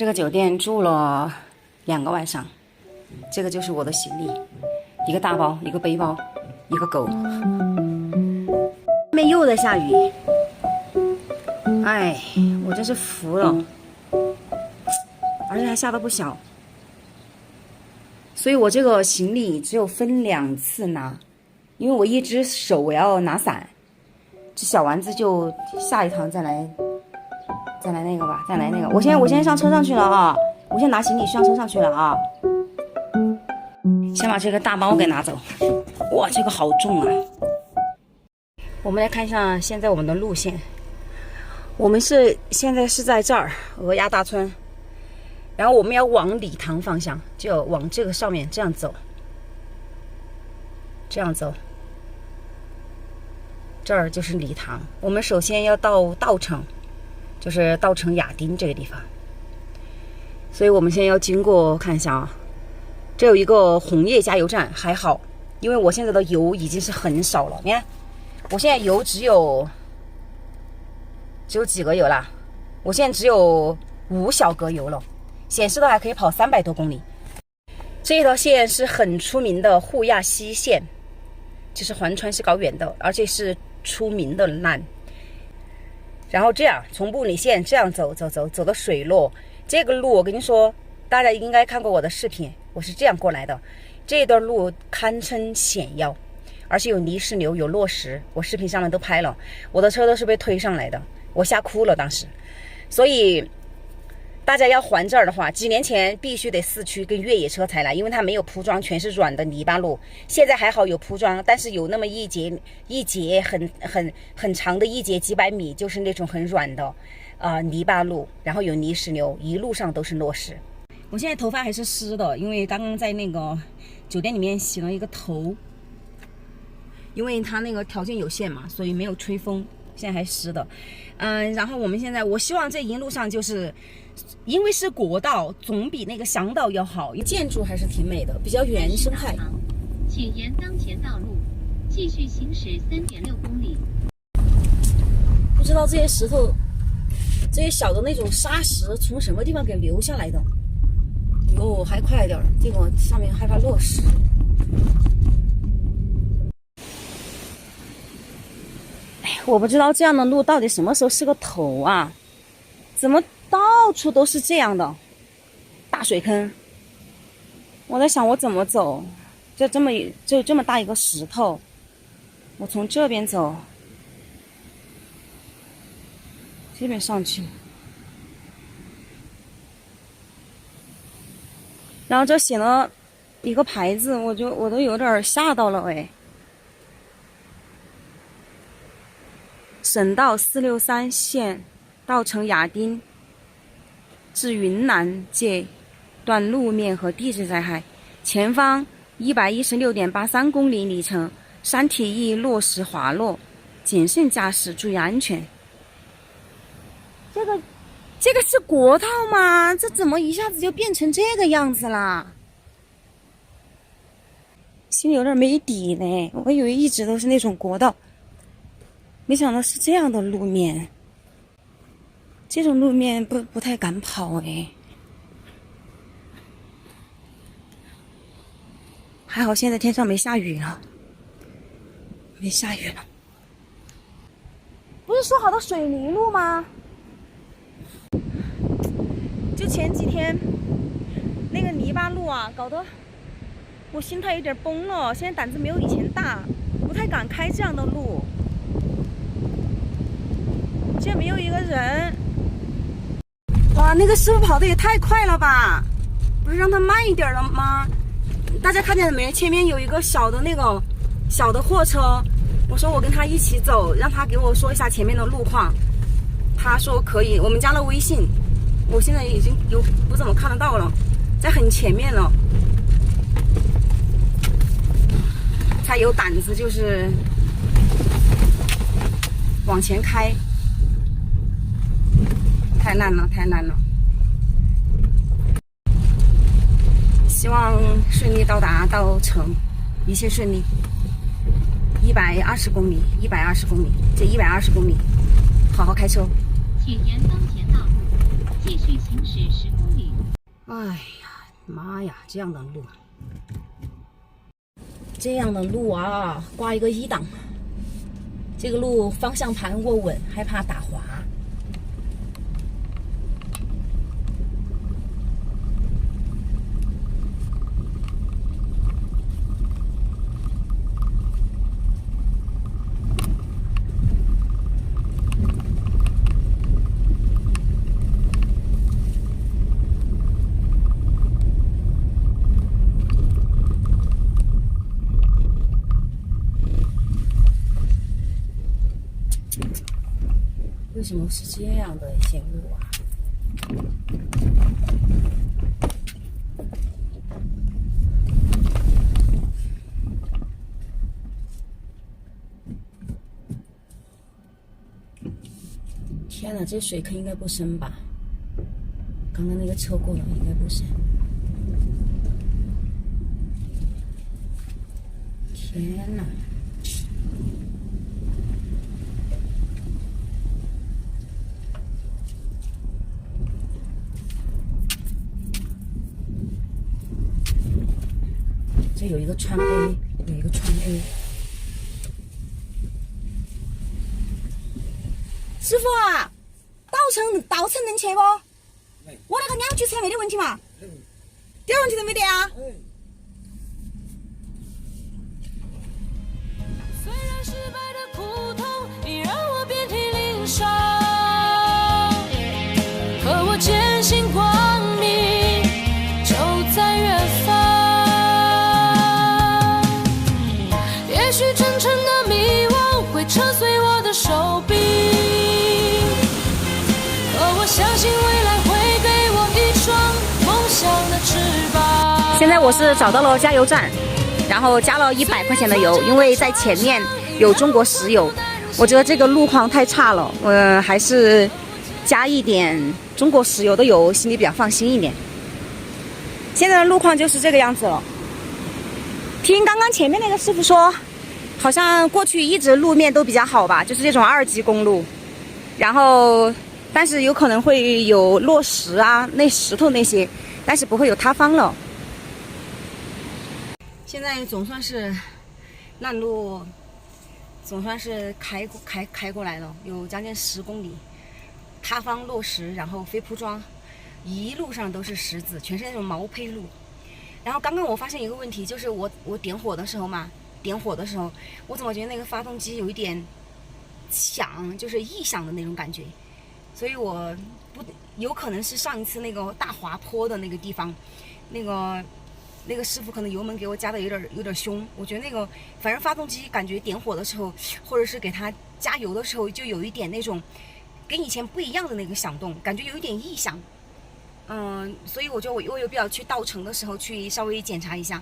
这个酒店住了2个晚上，这个就是我的行李，一个大包，一个背包，一个狗。外面又在下雨，哎，我真是服了，而且还下得不小，所以我这个行李只有分2次拿，因为我一只手我要拿伞，这小丸子就下一趟再来那个吧，再来那个。我先上车上去了啊！我先拿行李上车上去了啊！先把这个大包给拿走。哇，这个好重啊！我们来看一下现在我们的路线。我们现在是在这儿鹅鸭大村，然后我们要往礼堂方向，就往这个上面这样走，这样走。这儿就是礼堂。我们首先要到稻城。就是稻城亚丁这个地方，所以我们现在要经过看一下啊，这有一个红叶加油站，还好，因为我现在的油已经是很少了。你看，我现在油只有几格油啦？我现在只有5小格油了，显示的还可以跑300多公里。这条线是很出名的沪亚西线，就是环川是高原的，而且是出名的烂。然后这样从布里线这样走到水落，这个路我跟你说，大家应该看过我的视频，我是这样过来的。这段路堪称险要，而且有泥石流，有落石，我视频上面都拍了，我的车都是被推上来的，我吓哭了当时。所以大家要环这儿的话，几年前必须得4驱跟越野车才来，因为它没有铺装，全是软的泥巴路。现在还好有铺装，但是有那么一节很长的一节几百米，就是那种很软的泥巴路，然后有泥石流，一路上都是落石。我现在头发还是湿的，因为刚刚在那个酒店里面洗了一个头，因为它那个条件有限嘛，所以没有吹风，现在还湿的。然后我希望这一路上就是因为是国道，总比那个乡道要好，建筑还是挺美的，比较原生态。请沿当前道路继续行驶3.6公里。不知道这些石头，这些小的那种沙石从什么地方给流下来的？哟，还快点，这个上面害怕落石。我不知道这样的路到底什么时候是个头啊？怎么到处都是这样的大水坑？我在想我怎么走？就这么大一个石头，我从这边走，这边上去，然后这写了一个牌子，我都有点吓到了哎。省道463线稻城亚丁至云南界段路面和地质灾害，前方116.83公里里程，山体易落石滑落，谨慎驾驶，注意安全。这个是国道吗？这怎么一下子就变成这个样子啦？心里有点没底嘞，我以为一直都是那种国道，没想到是这样的路面。这种路面不太敢跑哎。还好现在天上没下雨了，没下雨了。不是说好的水泥路吗？就前几天那个泥巴路啊，搞得我心态有点崩了，现在胆子没有以前大，不太敢开这样的路。现在没有一个人。哇，那个师傅跑的也太快了吧！不是让他慢一点了吗？大家看见了没？前面有一个小的货车，我说我跟他一起走，让他给我说一下前面的路况。他说可以，我们加了微信，我现在已经不怎么看得到了，在很前面了，才有胆子就是往前开。太烂了，太烂了！希望顺利到达稻城，一切顺利。120公里，这120公里，好好开车。请沿当前道路继续行驶10公里。里。哎呀，妈呀，这样的路啊，挂一个1档，这个路方向盘握稳，害怕打滑。为什么是这样的线路啊？天哪，这水坑应该不深吧？刚刚那个车过了，应该不深。天哪！这有一个川 A， 有一个川 A。师傅啊，稻城能去不？我那个两驱车没得问题嘛？点问题都没得啊？虽然失败的苦痛已让我遍体鳞伤，可我坚信光明就在远方。也许真诚的迷惘会扯碎我的手臂，可我相信未来会给我一双梦想的翅膀。现在我是找到了加油站，然后加了100块钱的油，因为在前面有中国石油，我觉得这个路况太差了，还是加一点中国石油的油，心里比较放心一点。现在的路况就是这个样子了。听刚刚前面那个师傅说，好像过去一直路面都比较好吧，就是这种2级公路，然后但是有可能会有落石啊，那石头那些，但是不会有塌方了。现在总算是烂路，总算是开过来了，有将近10公里，塌方落石，然后非铺装，一路上都是石子，全是那种毛坯路。然后刚刚我发现一个问题，就是我点火的时候，我怎么觉得那个发动机有一点响，就是异响的那种感觉，所以我不有可能是上一次那个大滑坡的那个地方，那个师傅可能油门给我加的有点凶，我觉得那个反正发动机感觉点火的时候，或者是给它加油的时候，就有一点那种跟以前不一样的那个响动，感觉有一点异响。所以我有必要去稻城的时候去稍微检查一下。